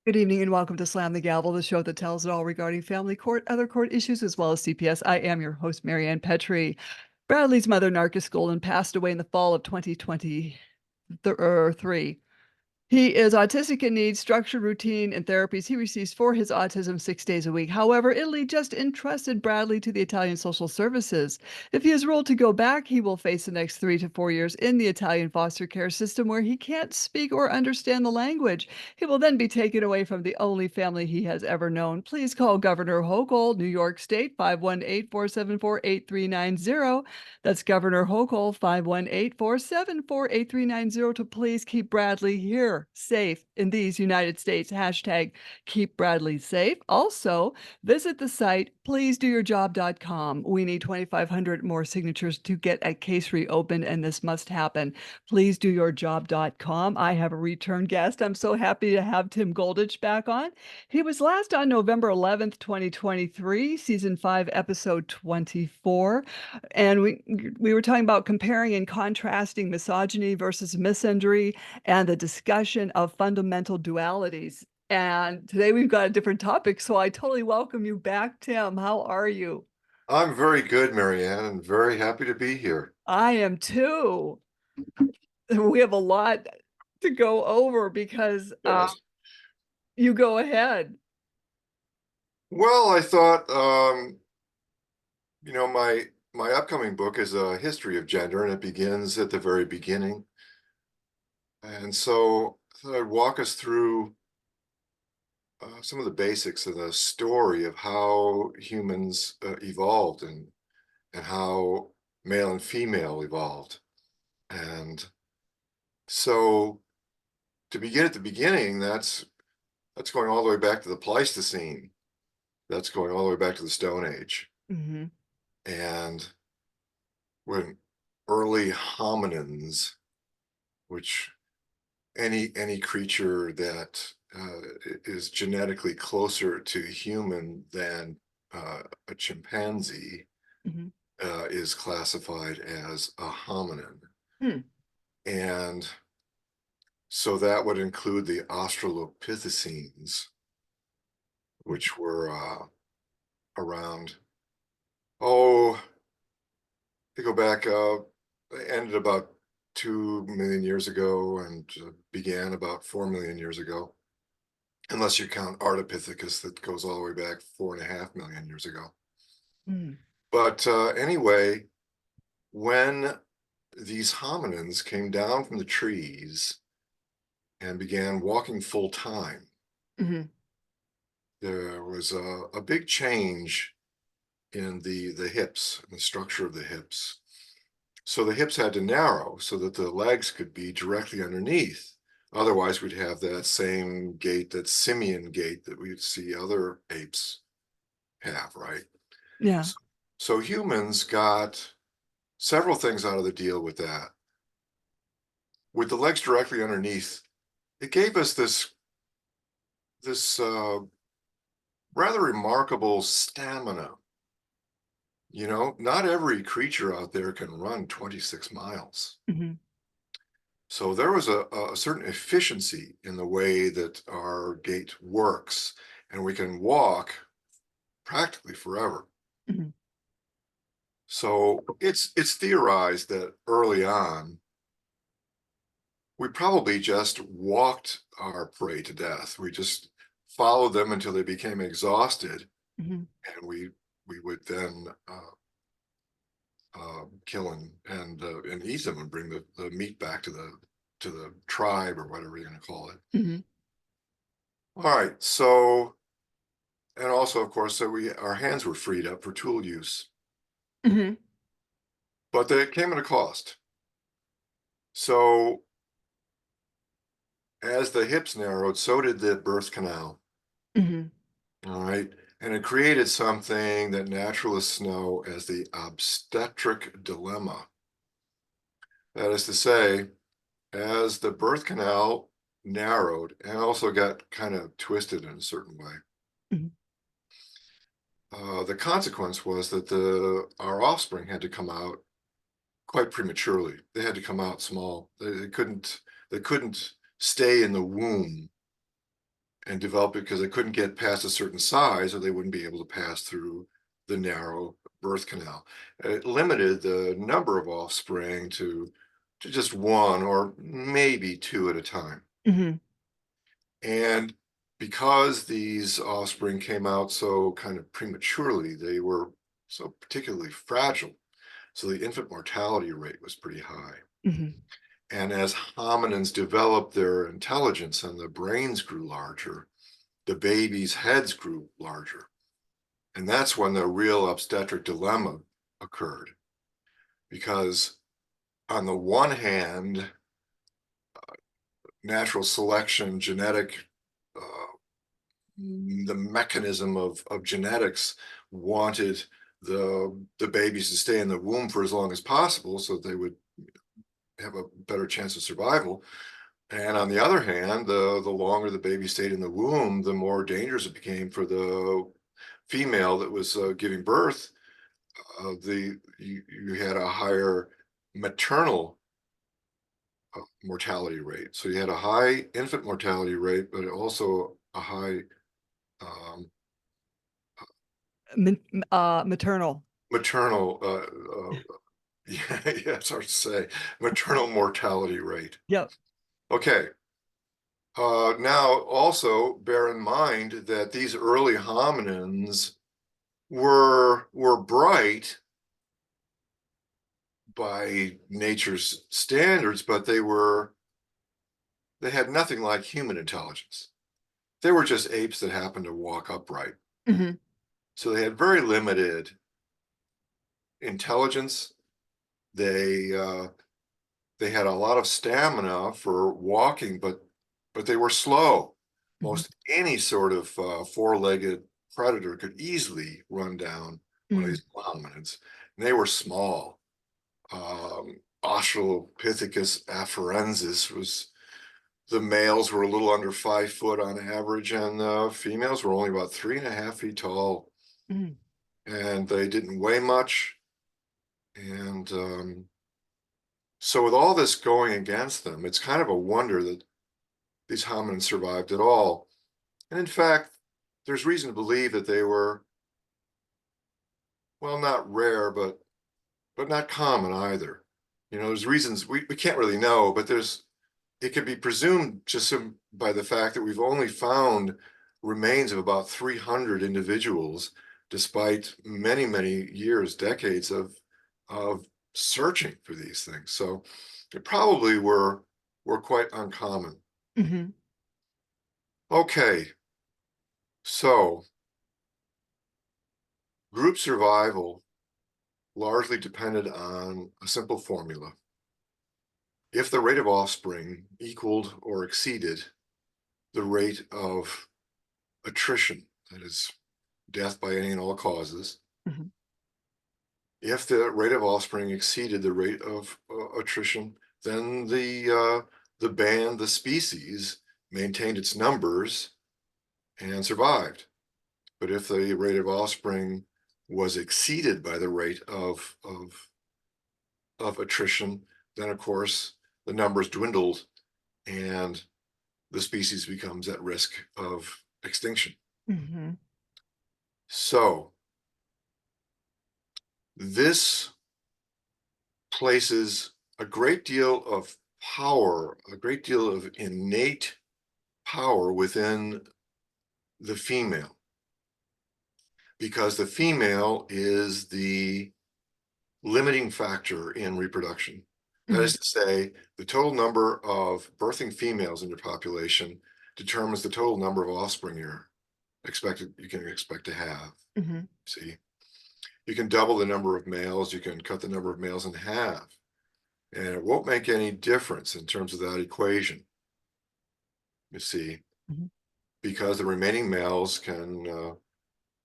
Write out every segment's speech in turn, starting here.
Good evening and welcome to Slam the Gavel, the show that tells it all regarding family court, other court issues, as well as CPS. I am your host, Marianne Petrie. Bradley's mother, Narcisse Golden, passed away in the fall of 2023. He is autistic and needs structured routine and therapies he receives for his autism 6 days a week. However, Italy just entrusted Bradley to the Italian Social Services. If he is ruled to go back, he will face the next 3 to 4 years in the Italian foster care system where he can't speak or understand the language. He will then be taken away from the only family he has ever known. Please call Governor Hochul, New York State, 518-474-8390. That's Governor Hochul, 518-474-8390 to please keep Bradley here safe in these United States. Hashtag keep Bradley safe. Also, visit the site pleasedoyourjob.com. We need 2,500 more signatures to get a case reopened, and this must happen. Pleasedoyourjob.com. I have a return guest. I'm so happy to have Tim Goldich back on. He was last on November 11th, 2023, season 5, episode 24. And we were talking about comparing and contrasting misogyny versus misandry and the discussion of fundamental dualities. And today we've got a different topic, so I totally welcome you back, Tim. How are you? I'm very good, Marianne, and very happy to be here. I am too. We have a lot to go over because Yes. you go ahead. Well, I thought, my upcoming book is a history of gender, and it begins at the very beginning. And so I thought I'd walk us through some of the basics of the story of how humans evolved and how male and female evolved. And so to begin at the beginning, that's going all the way back to the Pleistocene. That's going all the way back to the Stone Age. Mm-hmm. And when early hominins, which any creature that is genetically closer to human than a chimpanzee Mm-hmm. is classified as a hominin. Hmm. And so that would include the Australopithecines, which were around, they go back, they ended about 2 million years ago and began about 4 million years ago, unless you count Ardipithecus that goes all the way back 4.5 million years ago. Mm. But anyway, when these hominins came down from the trees and began walking full time, Mm-hmm. there was a big change in the hips, and the structure of the hips. So the hips had to narrow so that the legs could be directly underneath. Otherwise, we'd have that same gait, that simian gait that we'd see other apes have, right? Yeah. So humans got several things out of the deal with that. With the legs directly underneath, it gave us this rather remarkable stamina. Not every creature out there can run 26 miles. Mm-hmm. So there was a certain efficiency in the way that our gait works, and we can walk practically forever. Mm-hmm. So it's theorized that early on, we probably just walked our prey to death. We just followed them until they became exhausted, Mm-hmm. and we would then kill and eat them and bring the meat back to the tribe or whatever you're going to call it. Mm-hmm. All right, so and also of course so our hands were freed up for tool use, Mm-hmm. but they came at a cost. So as the hips narrowed, so did the birth canal. Mm-hmm. All right, and it created something that naturalists know as the obstetric dilemma. That is to say, as the birth canal narrowed and also got kind of twisted in a certain way, Mm-hmm. the consequence was that our offspring had to come out quite prematurely. They had to come out small. They couldn't stay in the womb and develop it because they couldn't get past a certain size or they wouldn't be able to pass through the narrow birth canal. It limited the number of offspring to just one or maybe two at a time. Mhm. And because these offspring came out so kind of prematurely, they were so particularly fragile. So the infant mortality rate was pretty high. Mhm. And as hominins developed their intelligence and the brains grew larger, the babies' heads grew larger. And that's when the real obstetric dilemma occurred. Because on the one hand, natural selection, genetic, the mechanism of genetics wanted the babies to stay in the womb for as long as possible so they would have a better chance of survival. And on the other hand, the longer the baby stayed in the womb, the more dangerous it became for the female that was giving birth. You had a higher maternal mortality rate. So you had a high infant mortality rate, but also a high um, Maternal. maternal, yeah, yeah, it's hard to say, maternal mortality rate. Yep. Okay. Now, also bear in mind that these early hominins were bright by nature's standards, but they had nothing like human intelligence. They were just apes that happened to walk upright. Mhm. So they had very limited intelligence. They they had a lot of stamina for walking, but they were slow. Mhm. Most any sort of four-legged predator could easily run down one of Mhm. these hominids. And they were small. Australopithecus afarensis was the males were a little under 5 foot on average, and the females were only about 3.5 feet tall. Mhm. And they didn't weigh much. And so, with all this going against them, it's kind of a wonder that these hominins survived at all. And in fact, there's reason to believe that they were, well, not rare, but not common either. You know, there's reasons we can't really know, but it can be presumed just by the fact that we've only found remains of about 300 individuals, despite many, many years, decades of searching for these things. So it probably were quite uncommon. Mhm. Okay, so group survival largely depended on a simple formula. If the rate of offspring equaled or exceeded the rate of attrition, that is, death by any and all causes, Mhm. if the rate of offspring exceeded the rate of attrition, then the band, the species, maintained its numbers and survived. But if the rate of offspring was exceeded by the rate of attrition, then of course the numbers dwindled and the species becomes at risk of extinction. Mhm. So this places a great deal of power, a great deal of innate power within the female, because the female is the limiting factor in reproduction. That Mhm. is to say, the total number of birthing females in your population determines the total number of offspring you can expect to have. Mhm. See, you can double the number of males, you can cut the number of males in half, and it won't make any difference in terms of that equation. You see, Mhm. because the remaining males can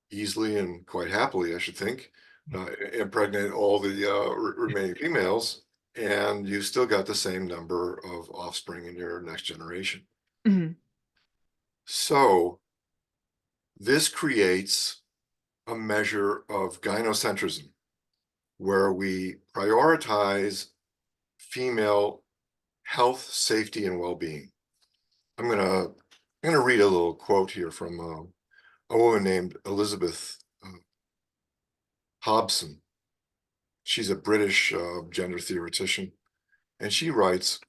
easily and quite happily, I should think, impregnate all the remaining females, and you still got the same number of offspring in your next generation. Mhm. So this creates a measure of gynocentrism, where we prioritize female health, safety, and well-being. I'm going to I'm going to read a little quote here from a woman named Elizabeth Hobson. She's a British gender theoretician, and she writes,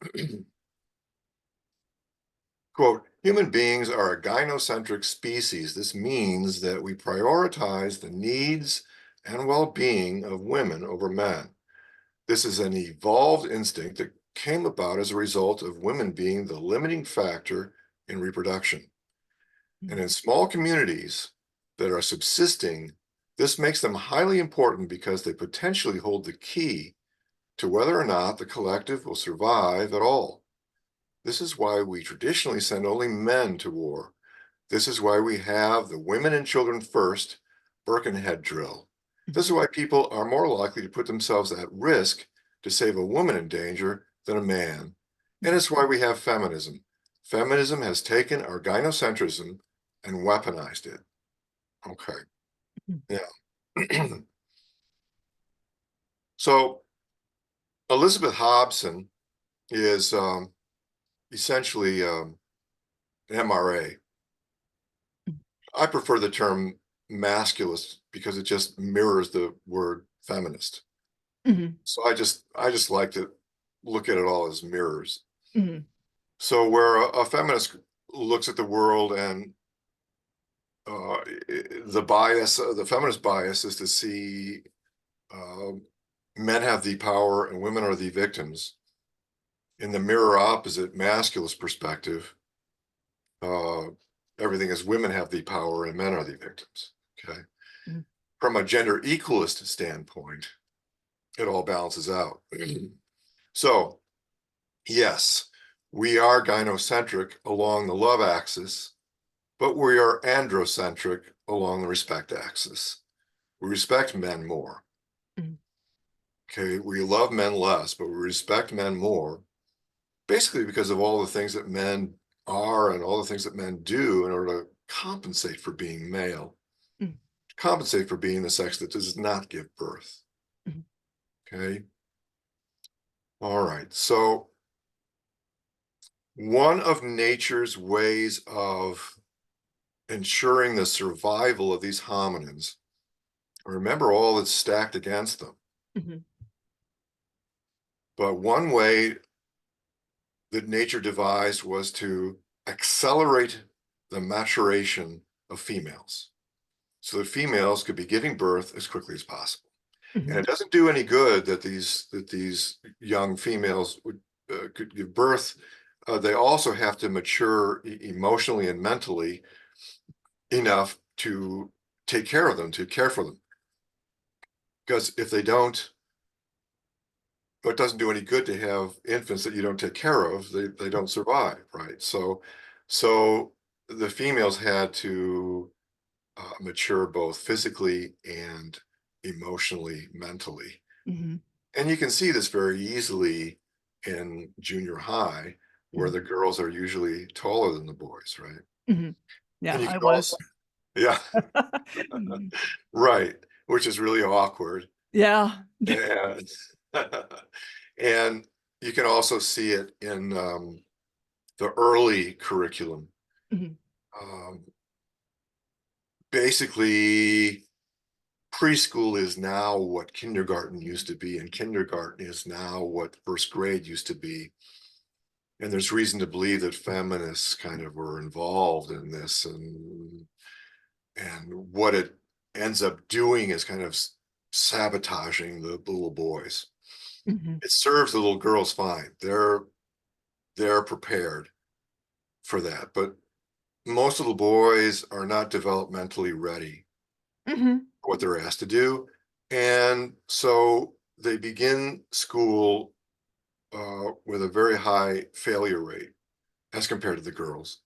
quote, human beings are a gynocentric species. This means that we prioritize the needs and well-being of women over men. This is an evolved instinct that came about as a result of women being the limiting factor in reproduction. And in small communities that are subsisting, this makes them highly important because they potentially hold the key to whether or not the collective will survive at all. This is why we traditionally send only men to war. This is why we have the women and children first Birkenhead drill. This is why people are more likely to put themselves at risk to save a woman in danger than a man. And it's why we have feminism. Feminism has taken our gynocentrism and weaponized it. Okay. Yeah. So Elizabeth Hobson is essentially an MRA. I prefer the term masculist because it just mirrors the word feminist. Mhm. So I just like to look at it all as mirrors. Mhm. So where a feminist looks at the world and the feminist bias is to see uh, men have the power and women are the victims. In the mirror opposite masculist perspective, uh, everything is women have the power and men are the victims. Okay. Mhm. From a gender equalist standpoint, it all balances out. So, yes, we are gynocentric along the love axis, but we are androcentric along the respect axis. We respect men more. Mhm. Okay, we love men less, but we respect men more, basically because of all the things that men are and all the things that men do in order to compensate for being male, Mhm. compensate for being the sex that does not give birth. Mhm. Okay. All right. So one of nature's ways of ensuring the survival of these hominins, remember all that's stacked against them, Mhm. but one way that nature devised was to accelerate the maturation of females so that females could be giving birth as quickly as possible. And Mhm. it doesn't do any good that these young females could give birth. They also have to mature emotionally and mentally enough to take care of them, to care for them. Because if they don't, it doesn't do any good to have infants that you don't take care of. They don't survive, right? So the females had to mature both physically and emotionally, mentally. Mhm. And you can see this very easily in junior high, where Mhm. the girls are usually taller than the boys, right? Mhm. Yeah, And you I can was. also, yeah, Mhm. right, which is really awkward. Yeah. And and you can also see it in the early curriculum. Mhm. Um, basically, preschool is now what kindergarten used to be, and kindergarten is now what first grade used to be. And there's reason to believe that feminists kind of were involved in this, and what it ends up doing is kind of sabotaging the little boys. Mhm. It serves the little girls fine. They're prepared for that, but most little boys are not developmentally ready Mhm. for what they're asked to do, and so they begin school with a very high failure rate as compared to the girls.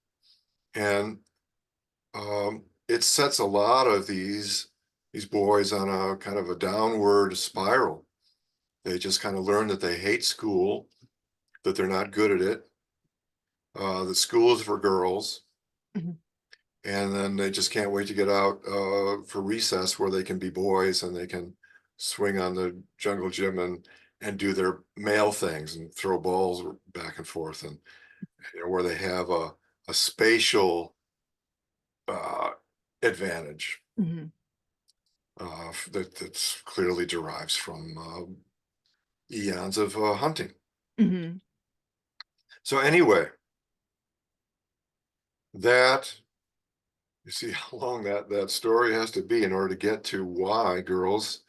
And it sets a lot of these boys on a kind of a downward spiral. They just kind of learn that they hate school, that they're not good at it, that school is for girls, Mhm. and then they just can't wait to get out for recess where they can be boys and they can swing on the jungle gym and do their male things and throw balls back and forth, and you know, where they have spatial advantage Mhm. that clearly derives from eons of hunting. Mhm. So anyway, that you see how long that story has to be in order to get to why girls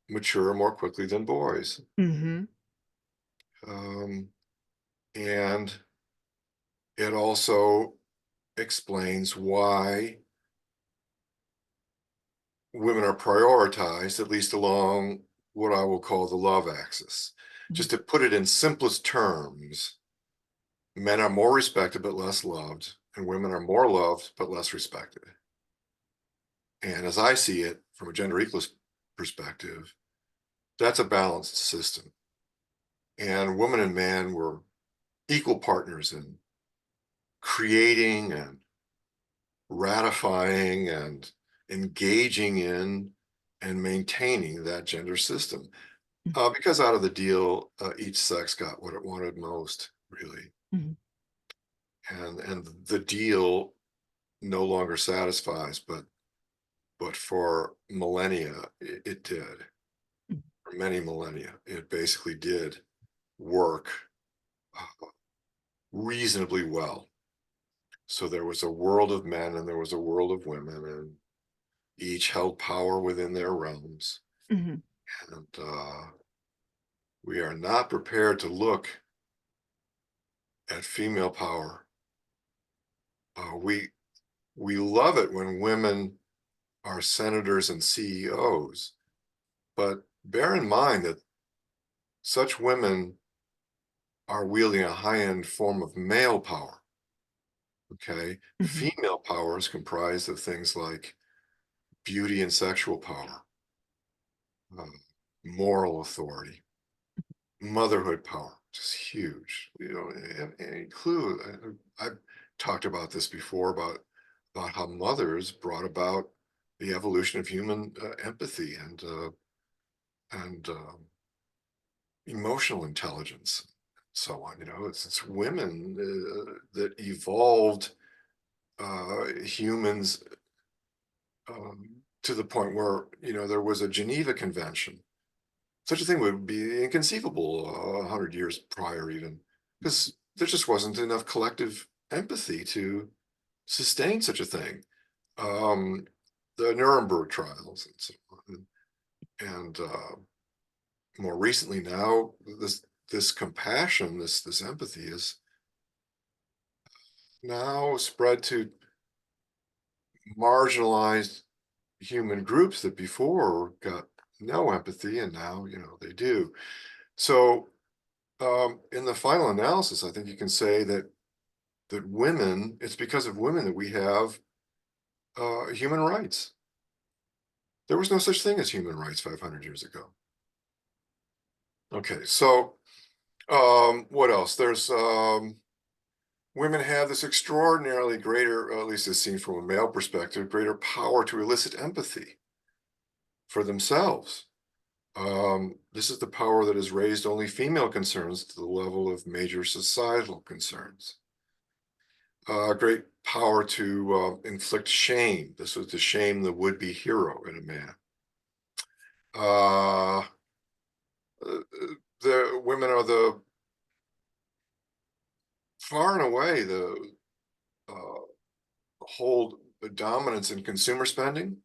mature more quickly than boys. Mhm. Um, and it also explains why women are prioritized, at least along what I will call the love axis. Mhm. Just to put it in simplest terms, men are more respected but less loved, and women are more loved but less respected. And as I see it from a gender equalist perspective, that's a balanced system. And woman and man were equal partners in creating and ratifying and engaging in and maintaining that gender system. Because out of the deal, each sex got what it wanted most, really. Mhm. And the deal no longer satisfies, but for millennia, it did. Mhm. For many millennia, it basically did work reasonably well. So there was a world of men and there was a world of women, and each held power within their realms. Mhm. And we are not prepared to look at female power. We love it when women are senators and CEOs, but bear in mind that such women are wielding a high-end form of male power. Okay, Mhm. female power is comprised of things like beauty and sexual power, uh, moral authority, motherhood power, which is huge. You know, and include. I've talked about this before about how mothers brought about the evolution of human empathy and emotional intelligence, so on. You know, it's women that evolved humans to the point where there was a Geneva Convention. Such a thing would be inconceivable 100 years prior, even because there just wasn't enough collective empathy to sustain such a thing. Um, the Nuremberg trials and so on, and more recently now, this compassion, this empathy is now spread to marginalized human groups that before got no empathy, and now they do. So in the final analysis, I think you can say that women, it's because of women that we have human rights. There was no such thing as human rights 500 years ago. Okay, so what else? There's women have this extraordinarily greater, at least as seen from a male perspective, greater power to elicit empathy for themselves. This is the power that has raised only female concerns to the level of major societal concerns. Great power to inflict shame. This was to shame the would-be hero in a man. Uh, the women are the far and away the uh, hold the dominance in consumer spending,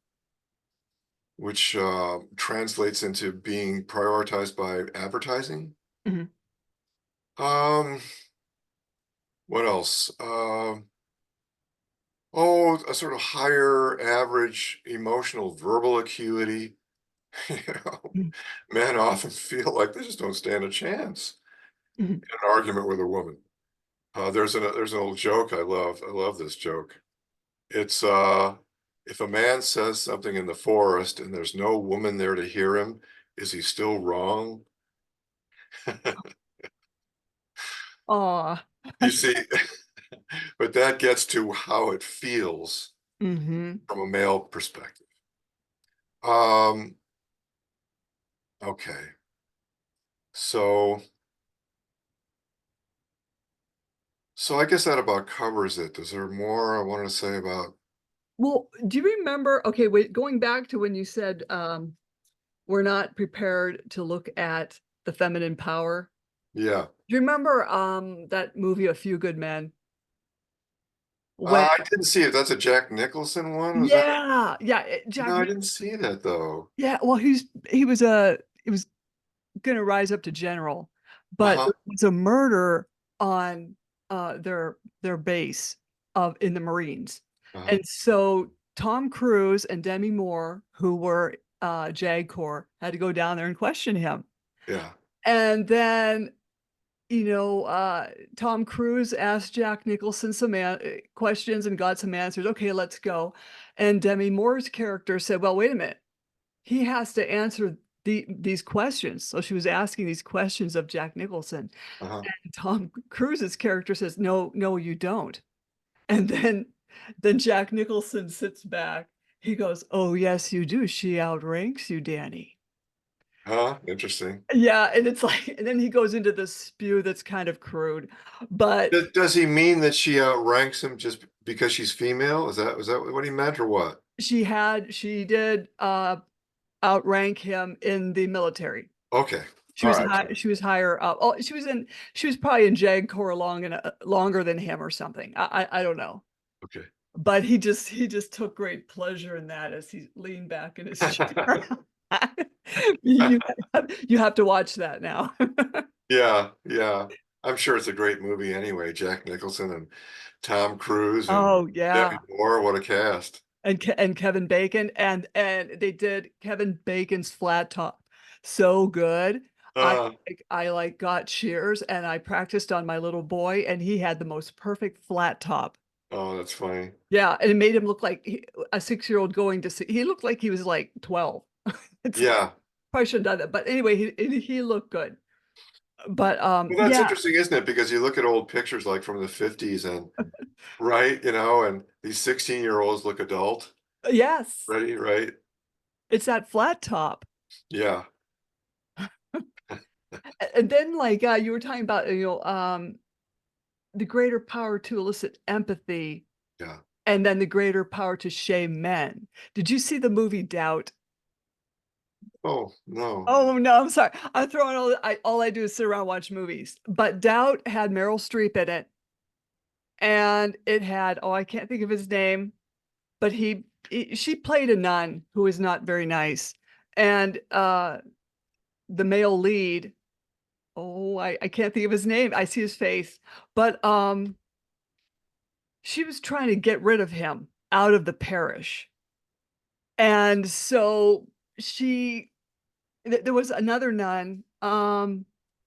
which translates into being prioritized by advertising. Mhm. Um, what else? Oh, a sort of higher average emotional verbal acuity. You know, Mhm. men often feel like they just don't stand a chance Mhm. in an argument with a woman. There's an old joke I love. I love this joke. It's if a man says something in the forest and there's no woman there to hear him, is he still wrong? Aw. You see, but that gets to how it feels Mhm. from a male perspective. Um, okay. So So I guess that about covers it. Is there more I wanted to say about? Well, do you remember, okay, wait, going back to when you said, we're not prepared to look at the feminine power. Yeah. Do you remember, that movie, A Few Good Men? When I didn't see it. That's a Jack Nicholson one. Was that? Yeah, yeah, No, Jack I Nich didn't see that though. yeah, well, he was gonna rise up to general, but Uh-huh. there was a murder on, their base in the Marines, Uh-huh. and so Tom Cruise and Demi Moore, who were, JAG Corps, had to go down there and question him, Yeah. and then, you know, Tom Cruise asked Jack Nicholson some questions and got some answers, "Okay, let's go," and Demi Moore's character said, "Well, wait a minute, he has to answer these questions." So she was asking these questions of Jack Nicholson, Uh-huh. and Tom Cruise's character says, "No, no, you don't." And then Jack Nicholson sits back. He goes, "Oh, yes, you do. She outranks you, Danny." Huh? Interesting. Yeah, and it's like, and then he goes into this spew that's kind of crude, but Does he mean that she outranks him just because she's female? Is that what he meant or what? she did outrank him in the military. Okay. All right. She was higher up. Oh, she was probably in JAG Corps longer than him or something. I don't know. Okay. But he just took great pleasure in that as he leaned back in his chair. You you have to watch that now. Yeah, yeah. I'm sure it's a great movie anyway. Jack Nicholson and Tom Cruise and Oh, yeah. Demi Moore. What a cast. And Kevin Bacon, and they did Kevin Bacon's Flat Top so good. Uh, I, like, got shears, and I practiced on my little boy, and he had the most perfect flat top. oh, that's funny. Yeah, and it made him look like a six-year-old going to see he looked like he was, like, 12. It's Yeah. probably shouldn't have done that, but anyway, he looked good. But, Well, that's yeah. interesting, isn't it? Because you look at old pictures like from the 50s and right, and these 16-year-olds look adult. Yes, Right? it's that flat top. Yeah. And then, like, you were talking about, the greater power to elicit empathy, Yeah. and then the greater power to shame men. Did you see the movie Doubt? Oh, no. Oh, no, I'm sorry. I'm throwing all I do is sit around and watch movies. But Doubt had Meryl Streep in it, and it had, oh, I can't think of his name, but she played a nun who is not very nice. And the male lead, oh, I can't think of his name. I see his face. But she was trying to get rid of him out of the parish. And so she there was another nun,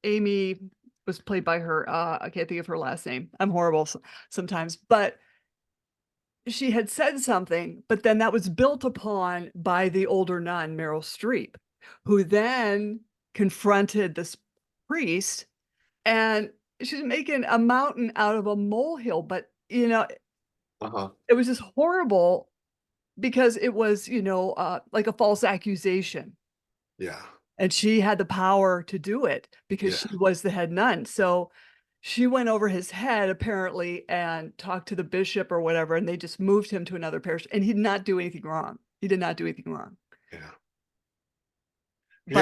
Amy was played by her, I can't think of her last name. I'm horrible sometimes, but she had said something, but then that was built upon by the older nun, Meryl Streep, who then confronted this priest, and she's making a mountain out of a molehill, but, Uh-huh. it was just horrible because it was, like a false accusation. Yeah. And she had the power to do it because Yeah. she was the head nun. So she went over his head apparently and talked to the bishop or whatever, and they just moved him to another parish. And he did not do anything wrong. He did not do anything wrong. Yeah. But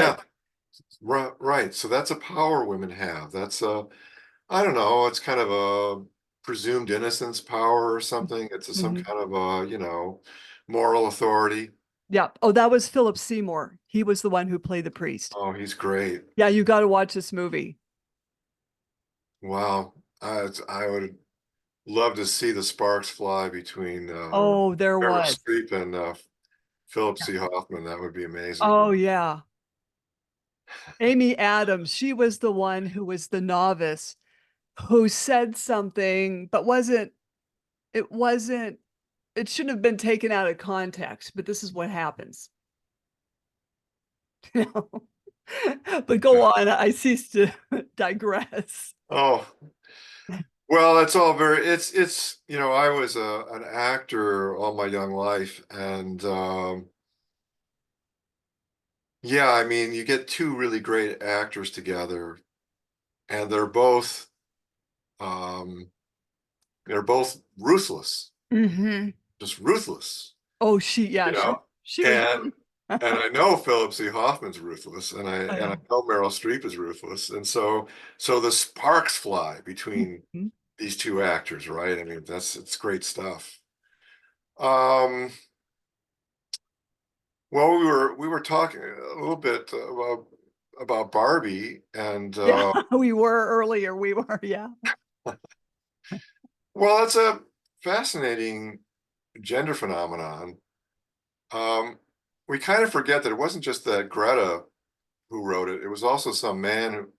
Yeah. Right. So that's a power women have. That's I don't know, it's kind of a presumed innocence power or something. It's some mhm. kind of moral authority. Yeah. Oh, that was Philip Seymour. He was the one who played the priest. Oh, he's great. Yeah, you got to watch this movie. Wow. I would love to see the sparks fly between Oh, there Meryl was. Streep and Philip Yeah. C. Hoffman. That would be amazing. Oh, yeah. Amy Adams, she was the one who was the novice who said something, but it wasn't it shouldn't have been taken out of context, but this is what happens. You know? But go on, I cease to digress. Oh, well, that's all very I was an actor all my young life and yeah, I mean, you get two really great actors together and they're both um They're both ruthless, Hmm. just ruthless, Oh, you know. she was. And and I know Philip C. Hoffman's ruthless, and I I know. know Meryl Streep is ruthless, and so the sparks fly between Mhm. these two actors, right? I mean, it's great stuff. Um, well, we were talking a little bit about Barbie, and Yeah, we were earlier. We were, yeah. well, it's a fascinating gender phenomenon. Um, we kind of forget that it wasn't just that Greta who wrote it; it was also some man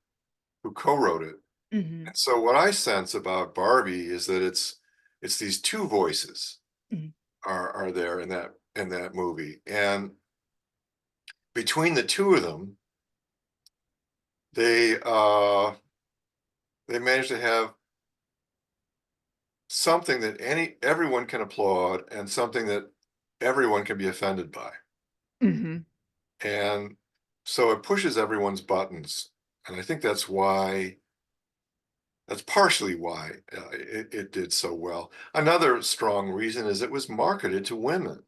who co-wrote it. Hmm. And so, what I sense about Barbie is that it's these two voices Hmm. are there in that movie, and between the two of them, they uh, they managed to have something that everyone can applaud and something that everyone can be offended by. Hmm. And so it pushes everyone's buttons. And I think that's partially why it did so well. Another strong reason is it was marketed to women.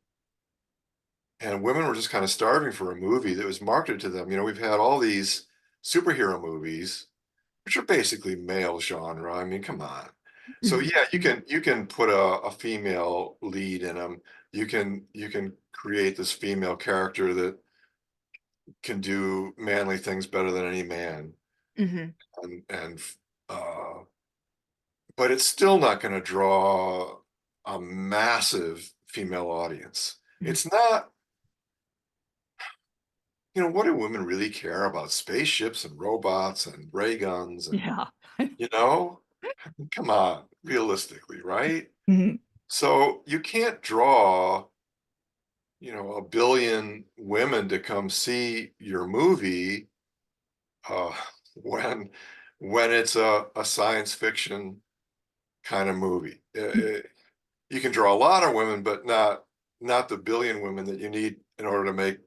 And women were just kind of starving for a movie that was marketed to them. You know, we've had all these superhero movies, which are basically male genre. I mean, come on. So yeah, Hmm. you can put a female lead in them. You can create this female character that can do manly things better than any man, Hmm. and uh, but it's still not going to draw a massive female audience. It's not, you know, what do women really care about spaceships and robots and ray guns and, Yeah. you know, come on, realistically, right? Mhm. So you can't draw, you know, a billion women to come see your movie uh, when it's a science fiction kind of movie. You can draw a lot of women, but not the billion women that you need in order to make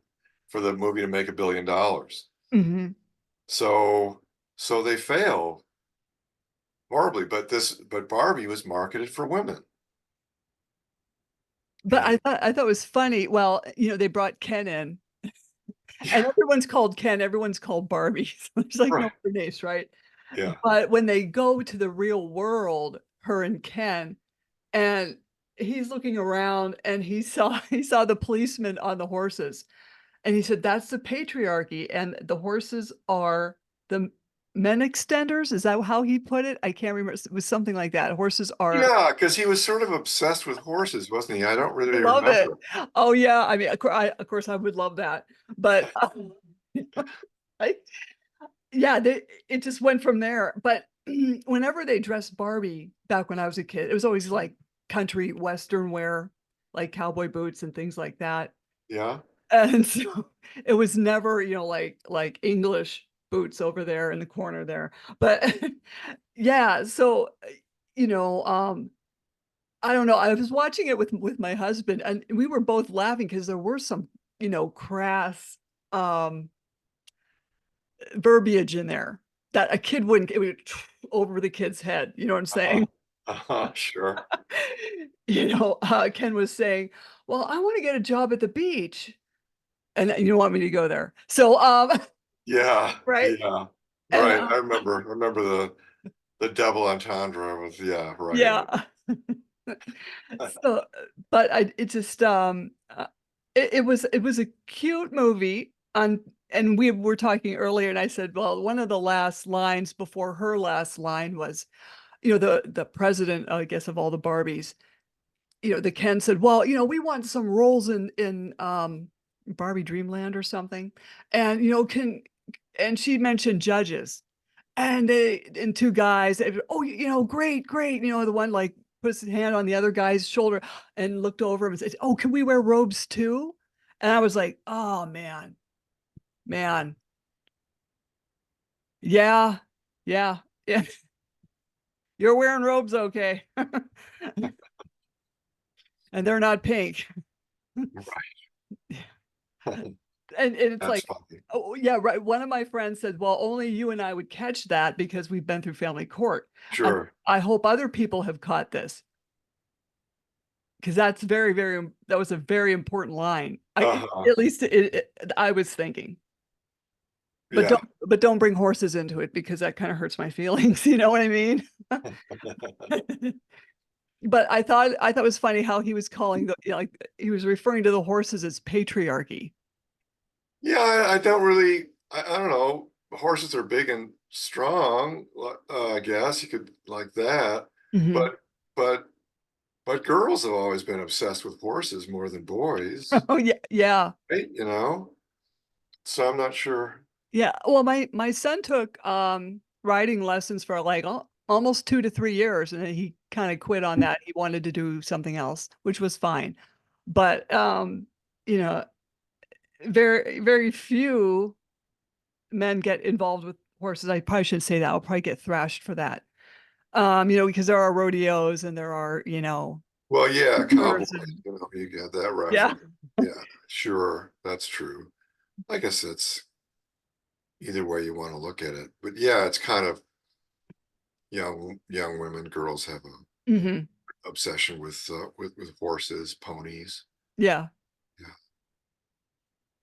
for the movie to make $1 billion. Hmm. So they fail horribly. But Barbie was marketed for women, But and I thought it was funny. Well, they brought Ken in, and yeah, everyone's called Ken, everyone's called Barbie. So there's like no right, other names, right? yeah, But when they go to the real world, her and Ken, and he's looking around and he saw the policeman on the horses. And he said, "That's the patriarchy, and the horses are the men extenders." Is that how he put it? I can't remember. It was something like that. Horses are. yeah, because he was sort of obsessed with horses, wasn't he? I don't I really love it. remember. Oh, yeah. I mean, of course, I would love that. But, I yeah, it just went from there. But whenever they dressed Barbie back when I was a kid, it was always like country western wear, like cowboy boots and things like that. Yeah, And so it was never, like English boots over there in the corner there. But yeah, so, you know, um, I don't know. I was watching it with my husband, and we were both laughing because there were some, crass, um, verbiage in there that a kid wouldn't it would over the kid's head, you know what I'm uh-huh, saying? sure, Ken was saying, "Well, I wanna get a job at the beach, and you don't want me to go there." So, yeah, right? yeah, And, right. I remember the double entendre was yeah, right. yeah. So, but it just, it was a cute movie and we were talking earlier, and I said, well, one of the last lines before her last line was, the president, I guess, of all the Barbies, the Ken said, "Well, we want some roles in Barbie Dreamland or something." And, and she mentioned judges. And two guys, "Oh, great, great." The one, like, puts his hand on the other guy's shoulder and looked over him and said, "Oh, can we wear robes too?" And I was like, "Oh, man, man. Yeah, yeah, yeah. You're wearing robes, okay." And they're not pink. And it's That's like, funny. "Oh, yeah, right." One of my friends said, "Well, only you and I would catch that because we've been through family court." Sure. I hope other people have caught this, because that's that was a very important line. Uh-huh. At least I was thinking. Yeah. But don't bring horses into it, because that kind of hurts my feelings. You know what I mean? But I thought it was funny how he was calling like he was referring to the horses as patriarchy. Yeah, I don't really, I don't know. Horses are big and strong, I guess you could like that. Hmm. But, but, but girls have always been obsessed with horses more than boys, Oh yeah, yeah, right? You know? So I'm not sure. yeah. Well, my son took riding lessons for like almost 2 to 3 years, and then he kind of quit on that. He wanted to do something else, which was fine. But you know, very few men get involved with horses. I probably shouldn't say that. I'll probably get thrashed for that. Because there are rodeos and there are, Well, yeah, cowboys, tours and you get that yeah. reference. Yeah, sure, that's true. I guess it's either way you want to look at it. But yeah, it's kind of young women, girls have a Hmm. obsession with horses, ponies. Yeah. Yeah,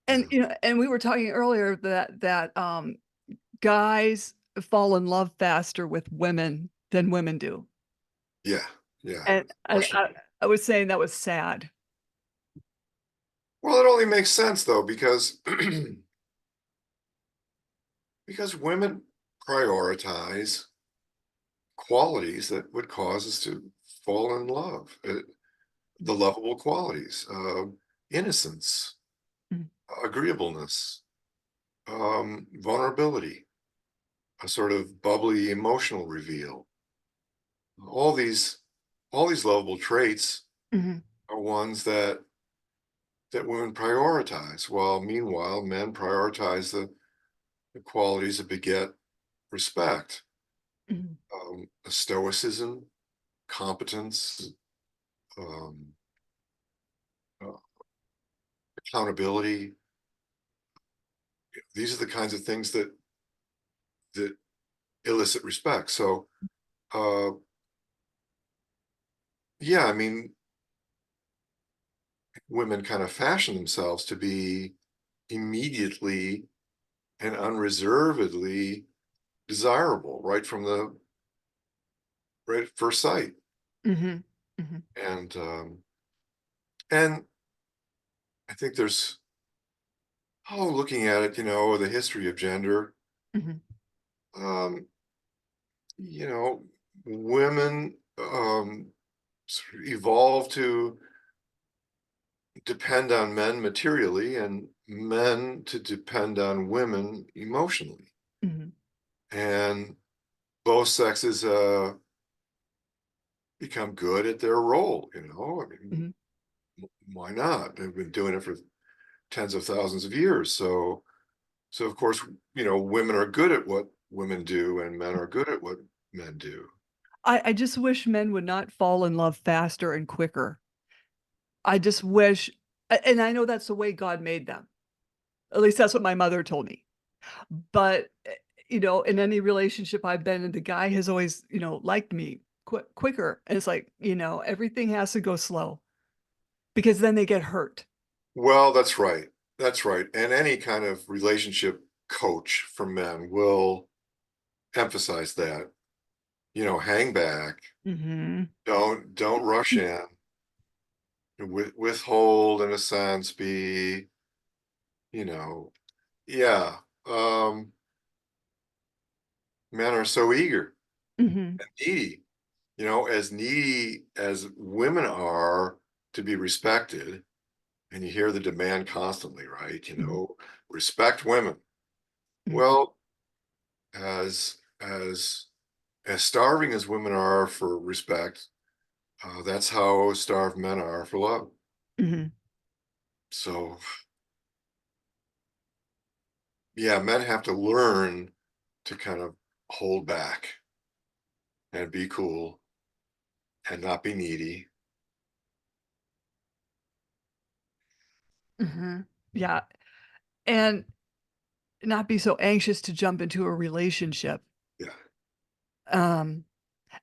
And yeah, and we were talking earlier that guys fall in love faster with women than women do. yeah, yeah. And I was saying that was sad. Well, it only makes sense though, because because women prioritize qualities that would cause us to fall in love. The lovable qualities, innocence, Mhm. agreeableness, vulnerability, a sort of bubbly emotional reveal. All these, all these lovable traits Mhm. are ones that women prioritize, while meanwhile men prioritize the qualities that beget respect, Mhm. stoicism, competence, um, uh, accountability. These are the kinds of things that elicit respect. So, uh, yeah, I mean, women kind of fashion themselves to be immediately and unreservedly desirable right at first sight. Mhm. Mhm. And and I think there's looking at it, the history of gender, Mhm. um, you know, women sort of evolved to depend on men materially and men to depend on women emotionally. Mhm. And both sexes become good at their role, I mean, Mhm. why not? They've been doing it for tens of thousands of years. So of course, women are good at what women do and men are good at what men do. I just wish men would not fall in love faster and quicker. I just wish, and I know that's the way God made them. At least that's what my mother told me. But, in any relationship I've been in, the guy has always, liked me quicker. And it's like, everything has to go slow, because then they get hurt. Well, that's right. That's right. And any kind of relationship coach for men will emphasize that. Hang back. Mhm. Don't rush in. Withhold in a sense, be, you know, yeah. Um, Men are so eager Mhm. and needy, as needy as women are to be respected. And you hear the demand constantly, right? Mhm. Respect women. Mhm. Well, as as starving as women are for respect, that's how starved men are for love. Mhm. So yeah, men have to learn to kind of hold back and be cool and not be needy. Mhm. Yeah, and not be so anxious to jump into a relationship. Yeah. Um,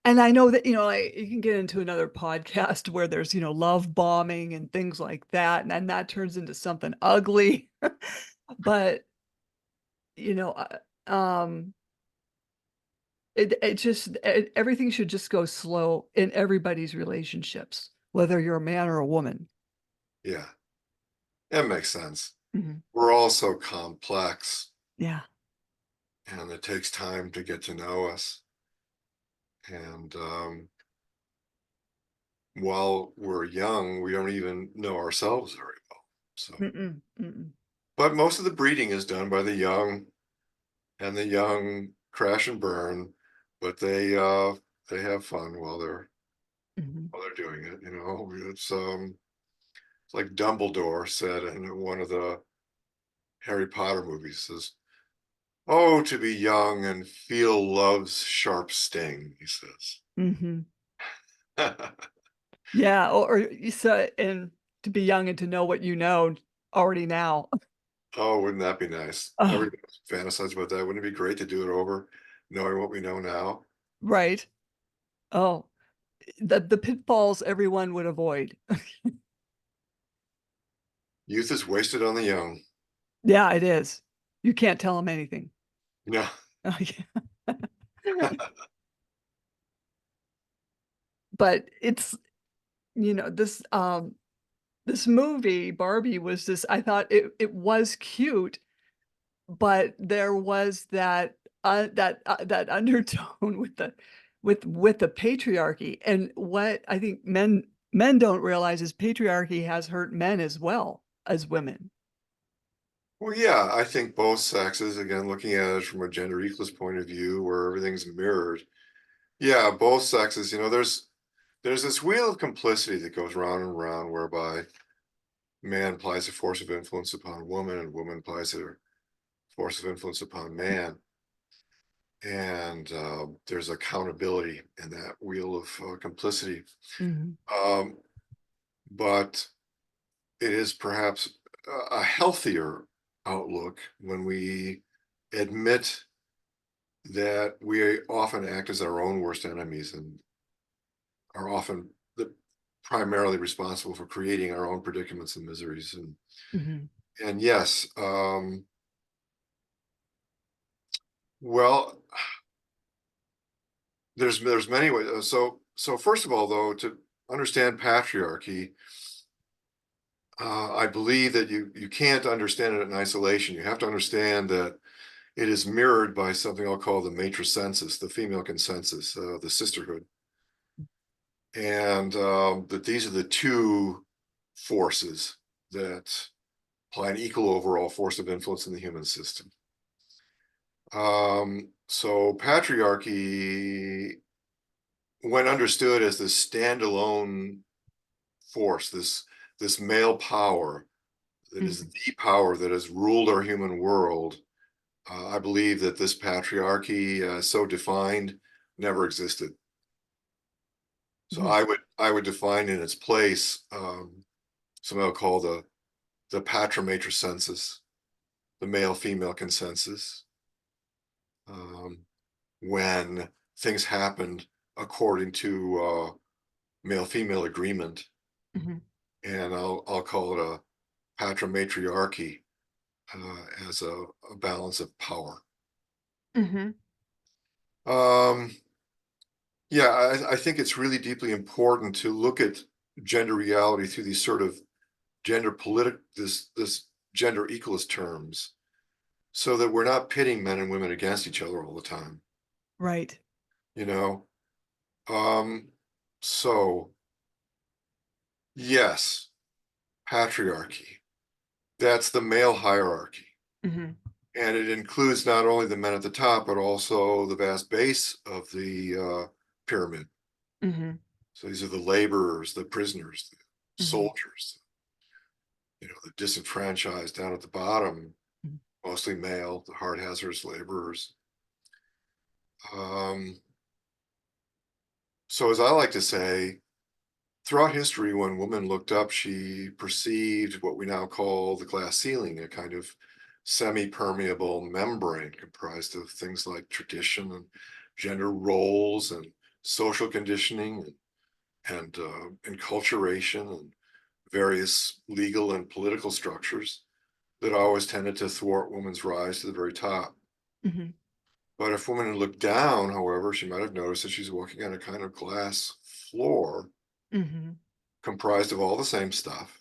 And I know that, like, you can get into another podcast where there's, love bombing and things like that, and then that turns into something ugly. But, you know, um, everything should just go slow in everybody's relationships, whether you're a man or a woman. Yeah, that makes sense. Mhm. We're all so complex, Yeah. and it takes time to get to know us. And while we're young, we don't even know ourselves very well. So, Mm-mm, mm-mm. but most of the breeding is done by the young, and the young crash and burn, but they have fun Mhm. while they're doing it. It's like Dumbledore said in one of the Harry Potter movies, says, "Oh, to be young and feel love's sharp sting," he says. Mhm. Yeah, or you said, and to be young and to know what you know already now. Oh, wouldn't that be nice? Oh, Everybody fantasizes about that. Wouldn't it be great to do it over, knowing what we know now? right. Oh, the pitfalls everyone would avoid. Youth is wasted on the young. Yeah, it is. You can't tell them anything. No. Oh, yeah. But it's, this movie, Barbie, was this I thought it was cute, but there was that undertone with the patriarchy, and what I think men don't realize is patriarchy has hurt men as well as women. Well, yeah, I think both sexes, again, looking at it from a gender equalist point of view, where everything's mirrored. Yeah, both sexes, there's this wheel of complicity that goes round and round, whereby man applies a force of influence upon woman, and woman applies a force of influence upon man. And there's accountability in that wheel of complicity. Mhm, Um, but it is perhaps a healthier outlook when we admit that we often act as our own worst enemies and are often primarily responsible for creating our own predicaments and miseries. mhm, And yes, well, there's many ways. So first of all, though, to understand patriarchy, I believe that you can't understand it in isolation. You have to understand that it is mirrored by something I'll call the matricensus, the female consensus, the sisterhood, and that these are the two forces that apply an equal overall force of influence in the human system. So patriarchy, when understood as this standalone force, this male power that is mhm, the power that has ruled our human world, I believe that this patriarchy, so defined, never existed. So mhm, I would define in its place something I'll call the patramatricensus, the male female consensus, um, when things happened according to male female agreement, mhm, and I'll call it a patramatriarchy as a balance of power. mhm, Um, yeah, I think it's really deeply important to look at gender reality through these sort of this gender equalist terms, so that we're not pitting men and women against each other all the time. right. You know, um, so yes, patriarchy. That's the male hierarchy, Mhm, and it includes not only the men at the top, but also the vast base of the pyramid. mhm, So these are the laborers, the prisoners, the mhm, soldiers, the disenfranchised down at the bottom, mhm, mostly male, the hard hazardous laborers. Um, so as I like to say, throughout history, when woman looked up, she perceived what we now call the glass ceiling, a kind of semi-permeable membrane comprised of things like tradition and gender roles and social conditioning and enculturation and various legal and political structures that always tended to thwart women's rise to the very top. Mm-hmm. But if women look down, however, she might have noticed that she's walking on a kind of glass floor Mm-hmm. comprised of all the same stuff,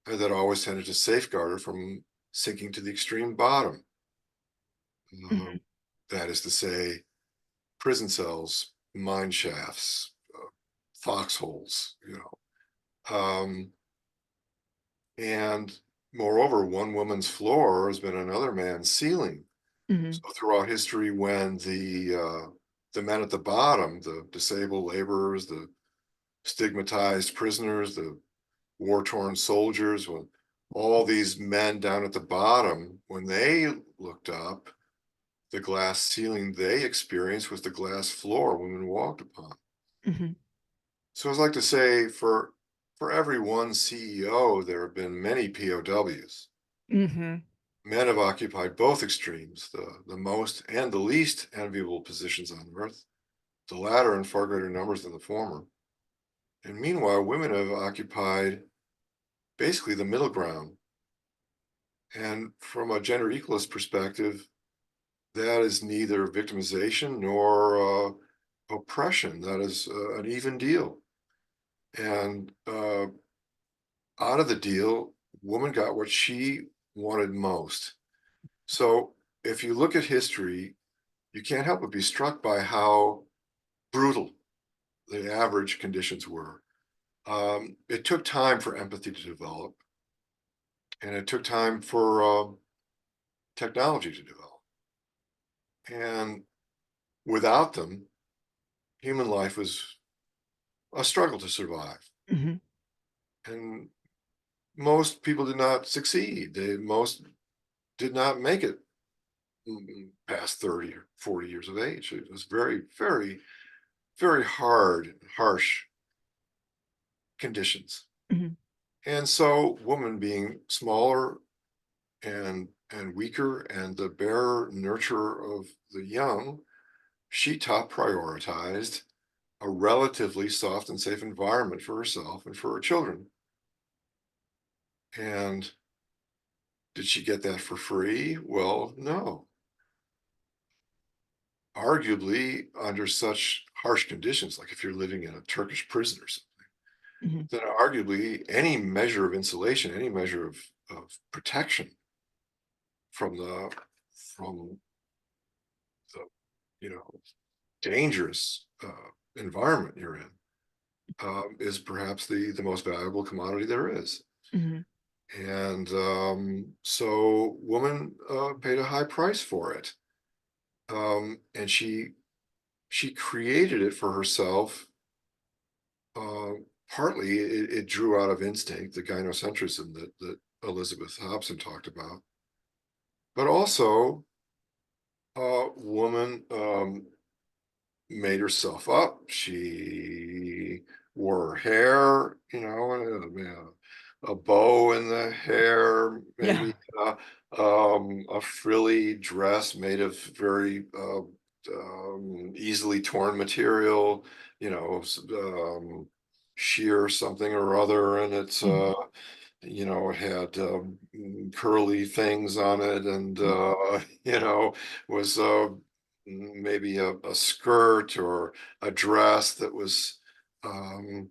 and that always tended to safeguard her from sinking to the extreme bottom. Mm-hmm. That is to say, prison cells, mine shafts, foxholes, and moreover, one woman's floor has been another man's ceiling. Mm-hmm. So throughout history, when the men at the bottom, the disabled laborers, the stigmatized prisoners, the war-torn soldiers, when all these men down at the bottom, when they looked up, the glass ceiling they experienced was the glass floor women walked upon. Mm-hmm. So I'd like to say for every one CEO, there have been many POWs. Mm-hmm. Men have occupied both extremes, the most and the least enviable positions on earth, the latter in far greater numbers than the former. And meanwhile, women have occupied basically the middle ground. And from a gender equalist perspective, that is neither victimization nor oppression. That is an even deal. And out of the deal, woman got what she wanted most. So if you look at history, you can't help but be struck by how brutal the average conditions were. It took time for empathy to develop, and it took time for technology to develop. And without them, human life was a struggle to survive. Mm-hmm. And most people did not succeed. Most did not make it past 30 or 40 years of age. It was very, very, very hard, harsh conditions. Mm-hmm. And so woman being smaller and weaker and the bearer nurturer of the young, she top prioritized a relatively soft and safe environment for herself and for her children. And did she get that for free? Well, no. Arguably, under such harsh conditions, like if you're living in a Turkish prison or something, Mm-hmm. then arguably any measure of insulation, any measure of protection from from the dangerous environment you're in is perhaps the most valuable commodity there is. Mm-hmm. And so woman paid a high price for it. And she created it for herself. Uh, Partly it drew out of instinct, the gynocentrism that Elizabeth Hobson talked about. But also, woman made herself up. She wore her hair, a bow in the hair, Yeah. maybe a frilly dress made of very easily torn material, sheer something or other, and it's Mm-hmm. it had curly things on it, and was maybe a skirt or a dress that was um,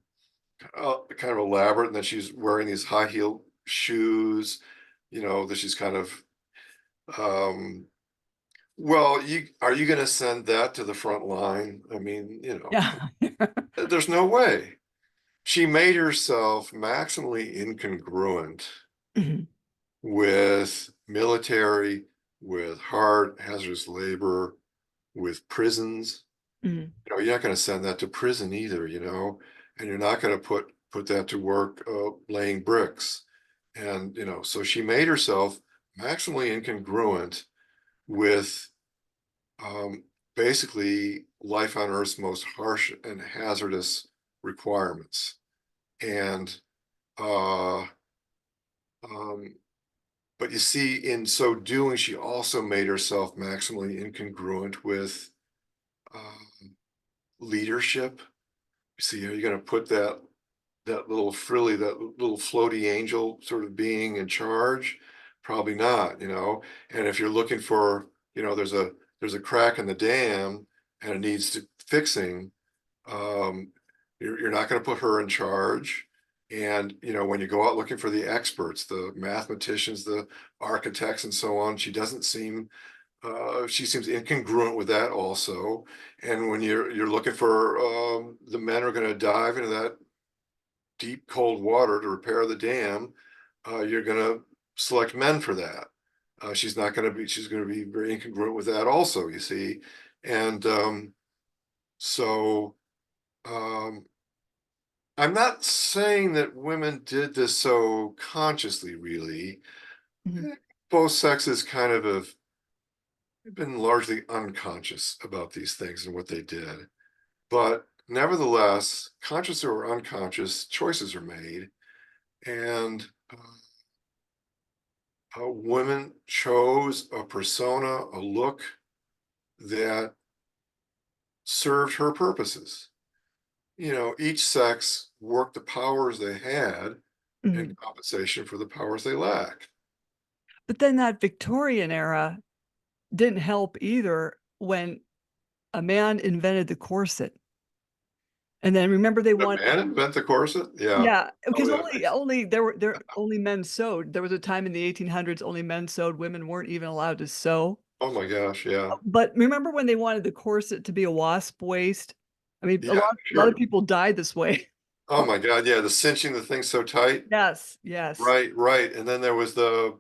kind of elaborate, and then she's wearing these high heel shoes, that she's kind of um, well, are you going to send that to the front line? I mean, Yeah. there's no way. She made herself maximally incongruent Mm-hmm. with military, with hard, hazardous labor, with prisons. Mm-hmm. You're not going to send that to prison either, and you're not going to put that to work laying bricks. And, so she made herself maximally incongruent with um, basically life on Earth's most harsh and hazardous requirements. And uh, um, but you see, in so doing, she also made herself maximally incongruent with uh, leadership. See, are you going to put that little frilly, that little floaty angel sort of being in charge? Probably not, you know. And if you're looking for, you know, there's a crack in the dam and it needs fixing, um, you're not going to put her in charge. And you know, when you go out looking for the experts, the mathematicians, the architects, and so on, she seems incongruent with that also. And when you're looking for the men who are going to dive into that deep cold water to repair the dam, you're going to select men for that. She's going to be very incongruent with that also, you see. And so um, I'm not saying that women did this so consciously, really. Mhm. Both sexes kind of have been largely unconscious about these things and what they did. But nevertheless, conscious or unconscious, choices are made. And women chose a persona, a look that served her purposes. You know, each sex worked the powers they had in Mhm. compensation for the powers they lacked. But then that Victorian era didn't help either when a man invented the corset. And then remember they Did a wanted. man invent the corset? Yeah. Yeah, Oh, because that makes only there only men sewed. There was a time in the 1800s only men sewed, women weren't even allowed to sew. oh my gosh, yeah. But remember when they wanted the corset to be a wasp waist? I mean, Yeah, a lot of sure. people died this way. Oh my God, yeah, the cinching the thing so tight. Yes, yes. Right, right. And then there was the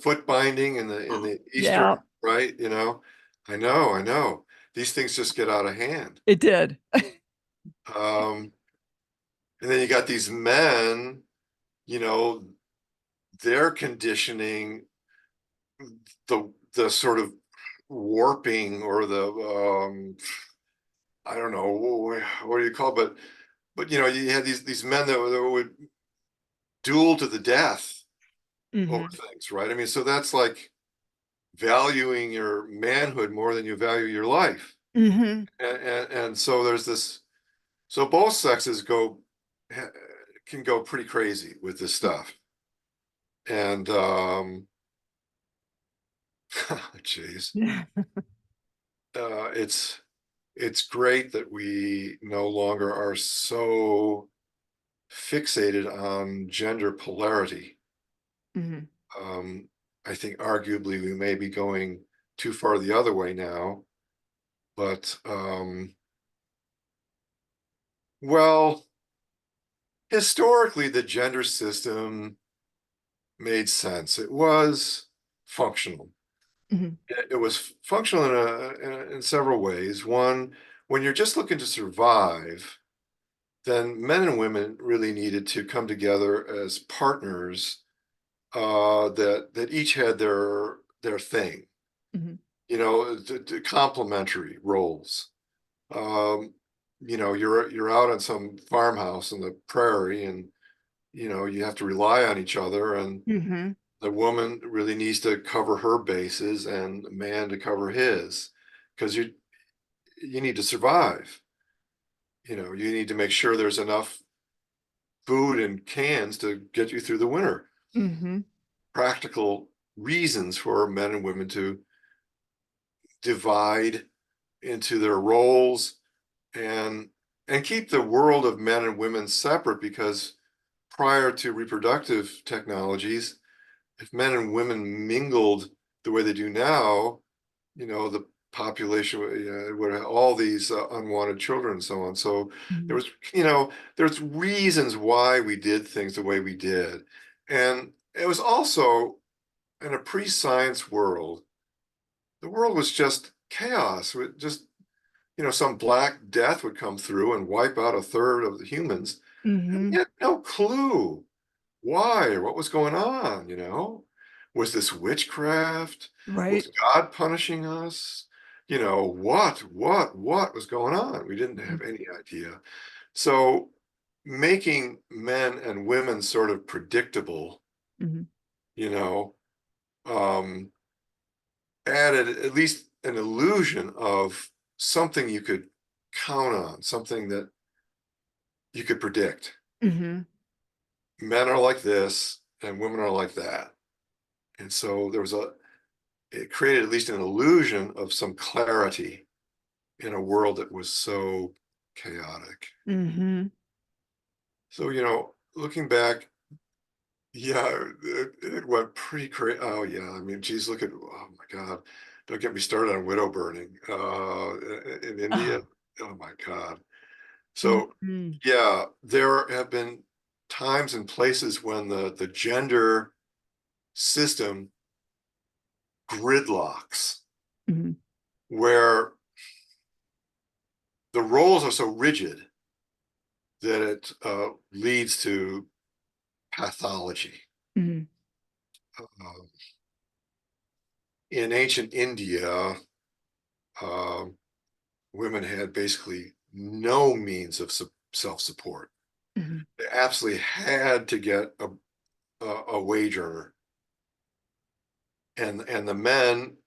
foot binding in the Eastern, Yeah, right? You know, I know, I know. These things just get out of hand. it did. Um, and then you got these men, you know, they're conditioning the sort of warping or the I don't know what do you call it, but you know, you had these men that would duel to the death over Mhm, things, right? I mean, so that's like valuing your manhood more than you value your life. mhm. And so there's this, so both sexes can go pretty crazy with this stuff. And geez, Yeah. it's great that we no longer are so fixated on gender polarity. Mhm, Um, I think arguably we may be going too far the other way now, but well, historically, the gender system made sense. It was functional. mhm, It was functional in several ways. One, when you're just looking to survive, then men and women really needed to come together as partners that each had their thing. mhm, You know, complementary roles. Um, you know, you're out on some farmhouse in the prairie, and you know you have to rely on each other, and mhm, the woman really needs to cover her bases and the man to cover his, because you need to survive. You know, you need to make sure there's enough food and cans to get you through the winter. mhm, Practical reasons for men and women to divide into their roles and keep the world of men and women separate, because prior to reproductive technologies, if men and women mingled the way they do now, you know, the population would have all these unwanted children and so on. So there mhm, was, you know, there's reasons why we did things the way we did. And it was also in a pre-science world, the world was just chaos. It just, you know, some black death would come through and wipe out a third of the humans. And we mhm. had no clue why or what was going on, you know? Was this witchcraft? Right. Was God punishing us? You know, what was going on? We didn't Mhm, have any idea. So making men and women sort of predictable, mhm, you know, um, added at least an illusion of something you could count on, something that you could predict. Mhm. Men are like this and women are like that. And so it created at least an illusion of some clarity in a world that was so chaotic. Mhm. So, looking back, yeah, it went pretty crazy. Oh, yeah. I mean, geez, oh my God. Don't get me started on widow burning in India. Oh. Oh my God. So, Mhm. yeah, there have been times and places when the gender system gridlocks, Mhm. where the roles are so rigid that it leads to pathology. Mhm. Um, in ancient India, um, women had basically no means of self-support. Mhm. They absolutely had to get a wage earner, and the men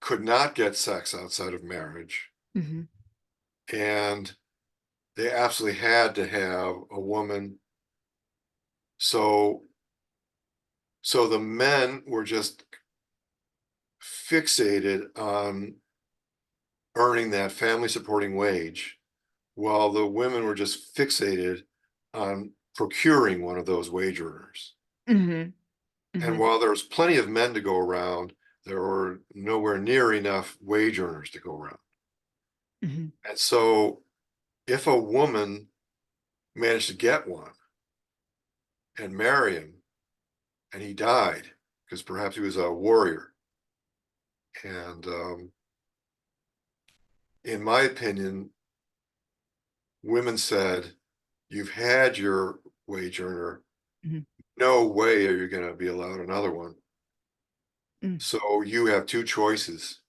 could not get sex outside of marriage, Mhm. and they absolutely had to have a woman. So the men were just fixated on earning that family supporting wage, while the women were just fixated on procuring one of those wage earners. Mhm. And Mhm. while there was plenty of men to go around, there were nowhere near enough wage earners to go around. Mhm. And so if a woman managed to get one and marry him and he died, because perhaps he was a warrior, and in my opinion, women said, "You've had your wage earner. Mhm. No way are you going to be allowed another one. Mm. So you have two choices.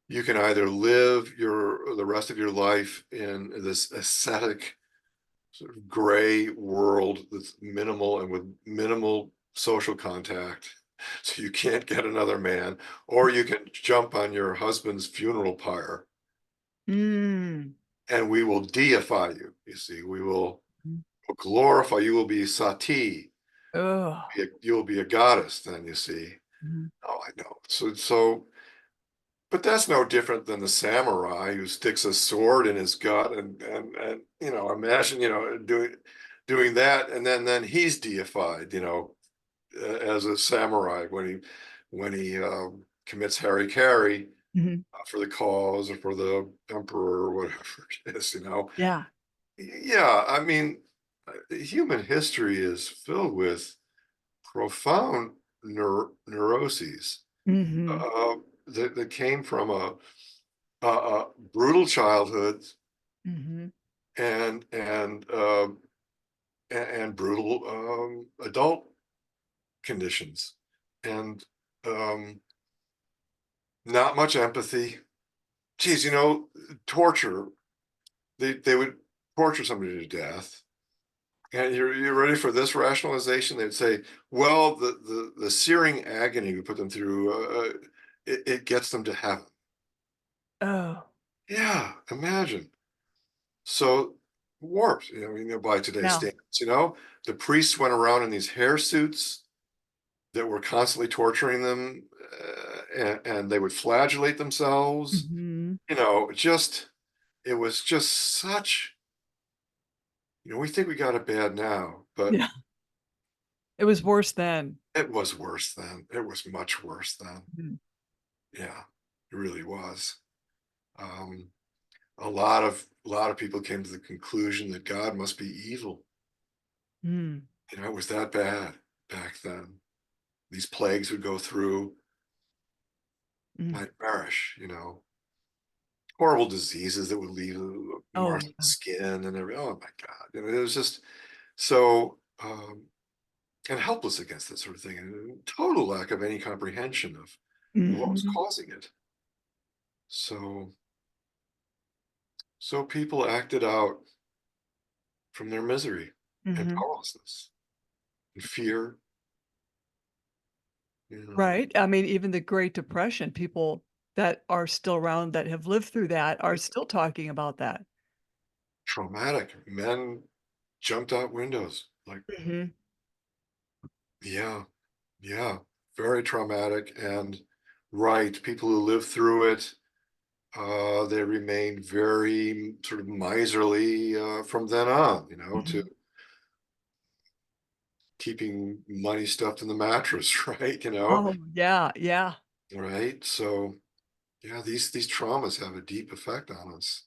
You can either live the rest of your life in this ascetic, sort of gray world that's minimal and with minimal social contact, so you can't get another man, or you can jump on your husband's funeral pyre Mm. and we will deify you. You see, we will Mhm. glorify you. Will be sati. Ugh. You will be a goddess then, you see. Mhm. Oh, I know. But that's no different than the samurai who sticks a sword in his gut and imagine, doing that, and then he's deified, as a samurai when he commits harikari Mhm. for the cause or for the emperor or whatever it is. Yeah. Yeah, I mean, human history is filled with profound neuroses Mhm. that came from a brutal childhood Mhm. and brutal adult conditions, and um, not much empathy. Geez, torture. They would torture somebody to death. And you're ready for this rationalization? They'd say, well, the searing agony we put them through, it gets them to heaven. Oh. Yeah, imagine. So warped, by today's Yeah. standards. The priests went around in these hair suits that were constantly torturing them, and they would flagellate themselves. Mhm. Just it was just such. We think we got it bad now, but Yeah. It was worse then. it was worse then. It was much worse then. Mhm. Yeah, it really was. Um, a lot of people came to the conclusion that God must be evil. Mm. It was that bad back then. These plagues would go through, Mm. nightmarish. Horrible diseases that would leave Oh, marks on the yeah. skin and everything. Oh my God. It was just so, and helpless against that sort of thing, and total lack of any comprehension of what was Mhm. causing it. So, so people acted out from their misery and Mhm. powerlessness and fear. You know, Right. I mean, even the Great Depression, people that are still around that have lived through that are still talking about that. traumatic. Men jumped out windows. Like, Mhm. yeah, yeah, very traumatic. And right, people who lived through it, they remained very sort of miserly from then on, to Mhm. keeping money stuffed in the mattress, right? Oh, yeah, yeah. Right. So yeah, these traumas have a deep effect on us.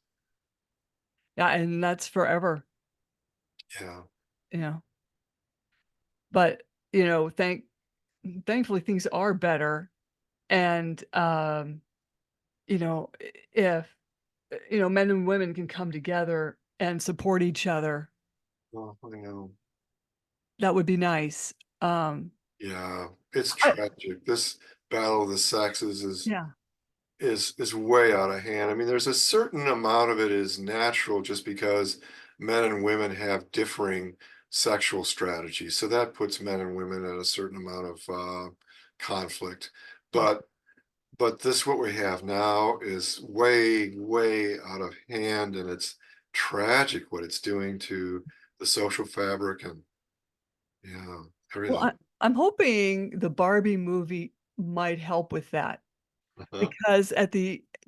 Yeah, and that's forever, Yeah. you know? But, you know, thankfully, things are better, and, you know, if, men and women can come together and support each other, Well, I know. that would be nice. Yeah, it's I tragic. This battle of the sexes Yeah. is way out of hand. I mean, there's a certain amount of it is natural just because men and women have differing sexual strategies. So that puts men and women at a certain amount of conflict. Mm. But this what we have now is way, way out of hand, and it's tragic what it's doing to the social fabric and yeah, Well, everything. I'm hoping the Barbie movie might help with that, Uh-huh. because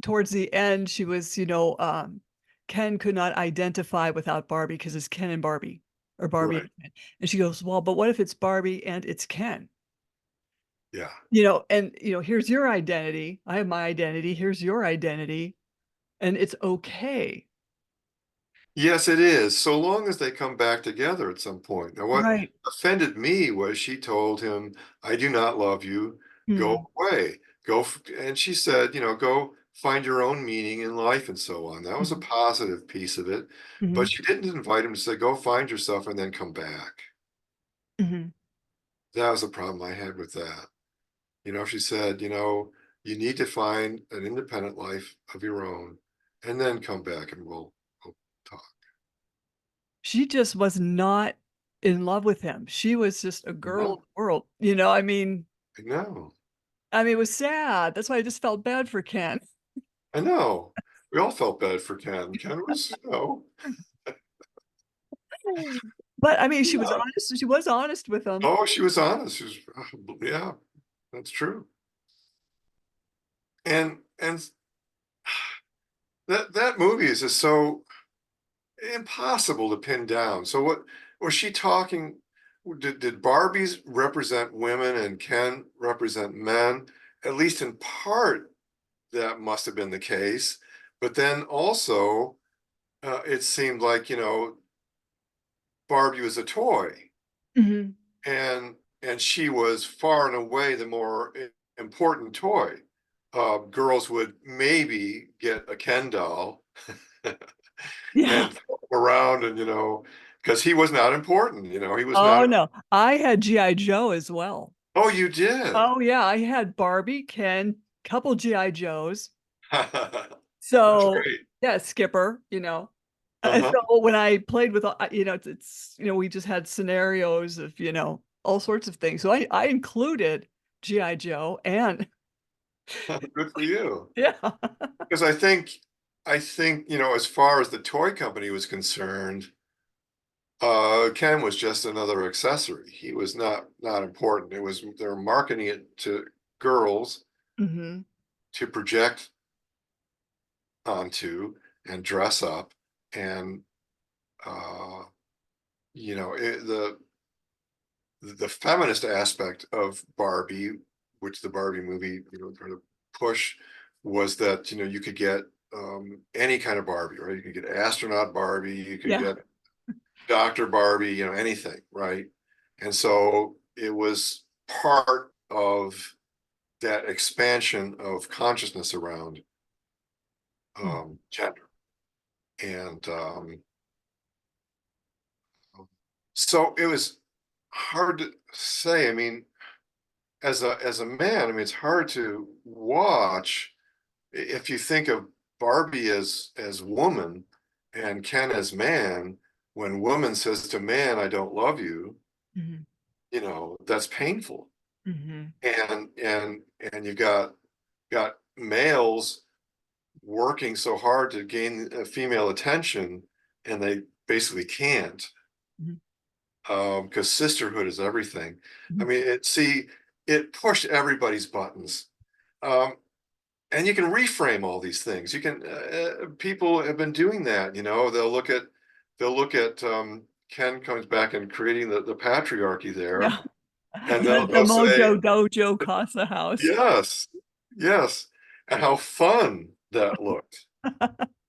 towards the end, she was, Ken could not identify without Barbie because it's Ken and Barbie, or Barbie Right. and Ken, and she goes, "Well, but what if it's Barbie and it's Ken?" Yeah. Here's your identity, I have my identity, here's your identity, and it's okay. Yes, it is, so long as they come back together at some point. Now, what Right. offended me was she told him, "I do not love you. Go Mm, away. And she said, "Go find your own meaning in life," and so on. That was a mhm, positive piece of it, but mhm, she didn't invite him to say, "Go find yourself and then come back." mhm. That was the problem I had with that. She said, "You need to find an independent life of your own and then come back and we'll talk." She just was not in love with him. She was just a girl of No, the world, you know, I know. it was sad. That's why I just felt bad for Ken. I know. We all felt bad for Ken. Ken was, But, I mean, yeah. she was honest with him. Oh, she was honest. She was, yeah, that's true. And that movie is just so impossible to pin down. So what was she talking? Did Barbies represent women and Ken represent men? At least in part, that must have been the case. But then also, it seemed like, Barbie was a toy. Mhm. And she was far and away the more important toy. Girls would maybe get a Ken doll Yeah. and throw him around, and because he was not important. He was Oh, not. no. I had G.I. Joe as well. Oh, you did. Oh, yeah, I had Barbie, Ken, couple G.I. Joes. That's So, great. yeah, Skipper, and Uh-huh. so when I played with, we just had scenarios of, all sorts of things. So I included G.I. Joe and Good for you. yeah. Because I think, as far as the toy company was concerned, Ken was just another accessory. He was not important. They were marketing it to girls Mhm. to project onto and dress up, and uh, the feminist aspect of Barbie, which the Barbie movie kind of push, was that you could get any kind of Barbie, right? You could get astronaut Barbie, you could Yeah. get Dr. Barbie, anything, right? And so it was part of that expansion of consciousness around Mm. gender. And so it was hard to say. I mean, as a man, I mean, it's hard to watch if you think of Barbie as woman and Ken as man. When woman says to man, "I don't love you," Mhm. that's painful. Mhm. And you've got males working so hard to gain female attention, and they basically can't, Mhm. because sisterhood is everything. I Mhm. mean, it pushed everybody's buttons. Um, and you can reframe all these things. You can people have been doing that. They'll look at Ken comes back and creating the patriarchy there, Yeah. and The they'll say, Mojo Dojo Casa House. yes, yes, and how fun that looked.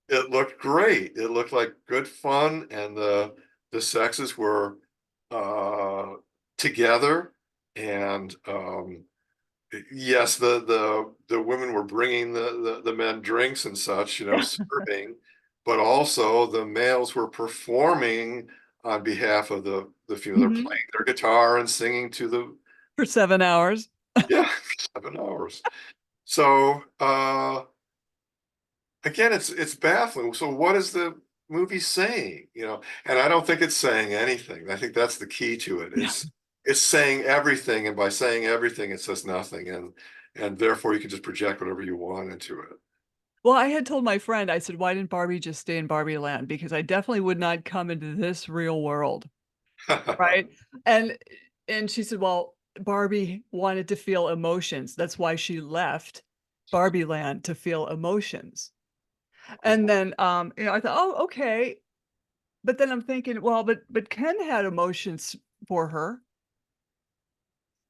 It looked great. It looked like good fun, and the sexes were uh, together, and yes, the women were bringing the men drinks and such, Yeah. serving, but also the males were performing on behalf of the female. They're Mhm. playing their guitar and singing to the, For 7 hours. yeah, 7 hours. So again, it's baffling. So what is the movie saying? And I don't think it's saying anything. I think that's the key to it. Yeah. It's saying everything, and by saying everything, it says nothing, and therefore you can just project whatever you want into it. Well, I had told my friend, I said, "Why didn't Barbie just stay in Barbie land? Because I definitely would not come into this real world." Right? And and she said, "Well, Barbie wanted to feel emotions. That's why she left Barbie land to feel emotions." And then, I thought, "Oh, okay." But then I'm thinking, well, but Ken had emotions for her.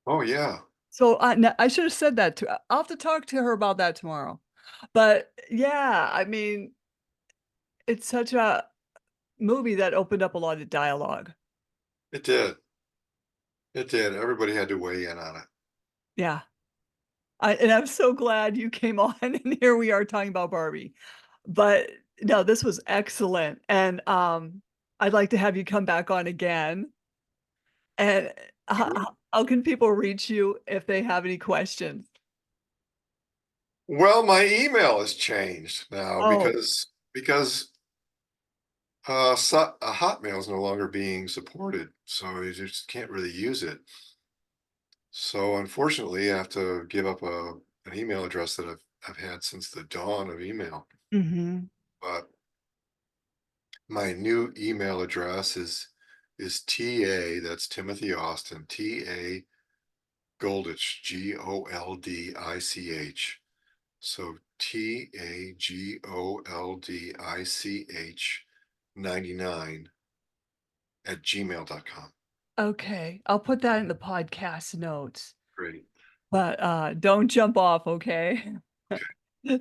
Oh yeah, So I should have said that to I'll have to talk to her about that tomorrow. But yeah, I mean, it's such a movie that opened up a lot of dialogue. it did. It did. Everybody had to weigh in on it. Yeah. And I'm so glad you came on and here we are talking about Barbie. But no, this was excellent. And I'd like to have you come back on again. And Sure. how can people reach you if they have any questions? Well, my email has changed now Oh, because Hotmail is no longer being supported, so you just can't really use it. So unfortunately, I have to give up an email address that I've had since the dawn of email. mhm. But my new email address is TA, that's Timothy Austin, TA Goldich, Goldich. So TAGOLDICH 99 at gmail.com. Okay. I'll put that in the podcast notes. Great. But don't jump off, okay?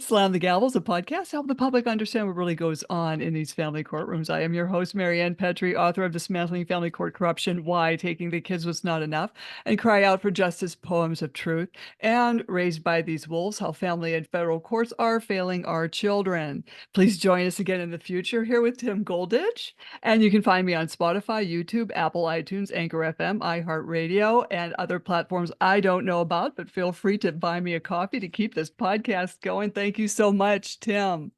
Slam the Gavel is a podcast to help the public understand what really goes on in these family courtrooms. I am your host, Marianne Petrie, author of Dismantling Family Court Corruption, Why Taking the Kids Was Not Enough, and Cry Out for Justice, Poems of Truth, and Raised by These Wolves, How Family and Federal Courts Are Failing Our Children. Please join us again in the future here with Tim Goldich. And you can find me on Spotify, YouTube, Apple, iTunes, Anchor FM, iHeartRadio, and other platforms I don't know about, but feel free to buy me a coffee to keep this podcast going. Thank you so much, Tim.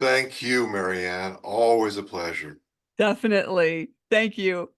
Thank you, Marianne. Always a pleasure. Definitely. Thank you.